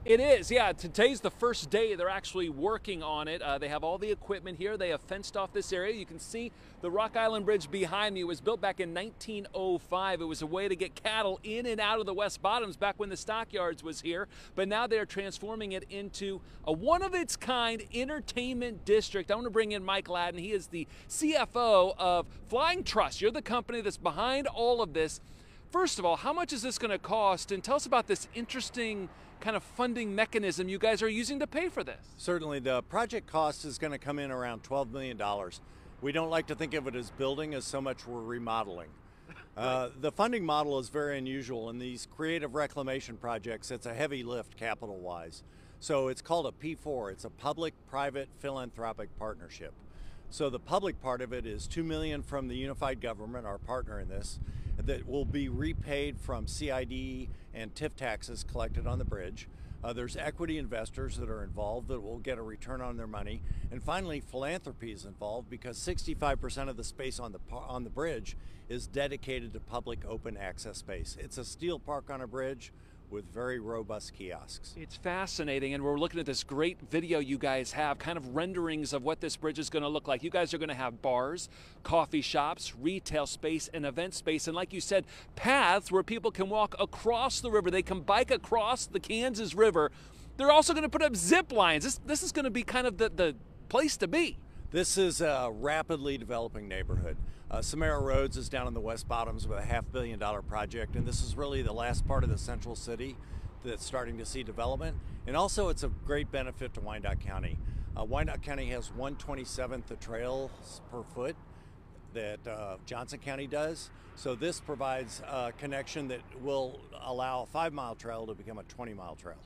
It is, yeah. Today's the first day they're actually working on it. They have all the equipment here. They have fenced off this area. You can see the Rock Island Bridge behind me. It was built back in 1905. It was a way to get cattle in and out of the West Bottoms back when the stockyards was here. But now they're transforming it into a one-of-its-kind entertainment district. I want to bring in Mike Ladden. He is the CFO of Flying Trust. You're the company that's behind all of this. First of all, how much is this going to cost? And tell us about this interesting kind of funding mechanism you guys are using to pay for this. Certainly, the project cost is going to come in around $12 million. We don't like to think of it as building as so much we're remodeling. The funding model is very unusual. In these creative reclamation projects, it's a heavy lift capital-wise. So it's called a P4. It's a public-private philanthropic partnership. So the public part of it is $2 million from the unified government, our partner in this, that will be repaid from CID and TIF taxes collected on the bridge. There's equity investors that are involved that will get a return on their money. And finally, philanthropy is involved because 65% of the space on the bridge is dedicated to public open access space. It's a steel park on a bridge with very robust kiosks. It's fascinating, and we're looking at this great video you guys have, kind of renderings of what this bridge is going to look like. You guys are going to have bars, coffee shops, retail space, and event space, and like you said, paths where people can walk across the river. They can bike across the Kansas River. They're also going to put up zip lines. This is going to be kind of the place to be. This is a rapidly developing neighborhood. Samara Roads is down in the West Bottoms with a $500 million project, and this is really the last part of the central city that's starting to see development. And also it's a great benefit to Wyandotte County. Wyandotte County has 1/27th the trails per foot that Johnson County does. So this provides a connection that will allow a 5-mile trail to become a 20-mile trail.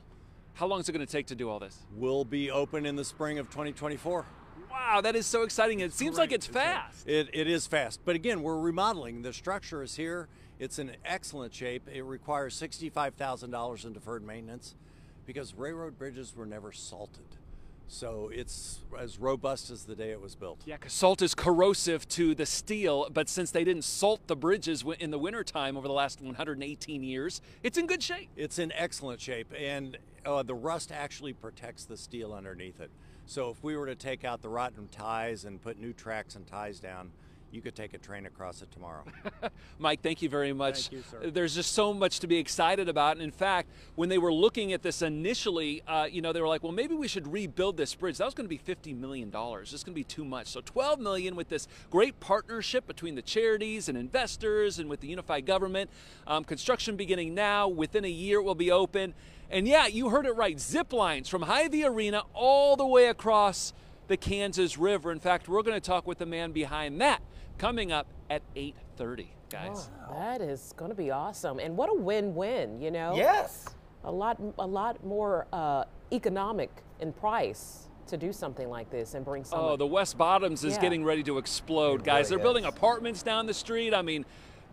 How long is it going to take to do all this? We'll be open in the spring of 2024. Wow, that is so exciting. It seems like it's fast. It is fast. But again, we're remodeling. The structure is here. It's in excellent shape. It requires $65,000 in deferred maintenance because railroad bridges were never salted. So it's as robust as the day it was built. Yeah, because salt is corrosive to the steel, but since they didn't salt the bridges in the wintertime over the last 118 years, it's in good shape. It's in excellent shape, and the rust actually protects the steel underneath it. So if we were to take out the rotten ties and put new tracks and ties down, you could take a train across it tomorrow. Mike, thank you very much. Thank you, sir. There's just so much to be excited about. And in fact, when they were looking at this initially, they were like, well, maybe we should rebuild this bridge. That was going to be $50 million. It's going to be too much. So $12 million with this great partnership between the charities and investors and with the unified government. Construction beginning now. Within a year, it will be open. And yeah, you heard it right. Zip lines from Hy-Vee Arena all the way across the Kansas River. In fact, we're going to talk with the man behind that coming up at 8:30, guys. Oh, that is going to be awesome. And what a win-win, you know? Yes. A lot more economic in price to do something like this and bring some. Oh, the West Bottoms is getting ready to explode, guys. They're building apartments down the street. I mean,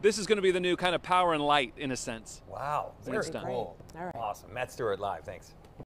this is going to be the new kind of power and light in a sense. Wow. Very Cool. All right. Awesome. Matt Stewart live. Thanks.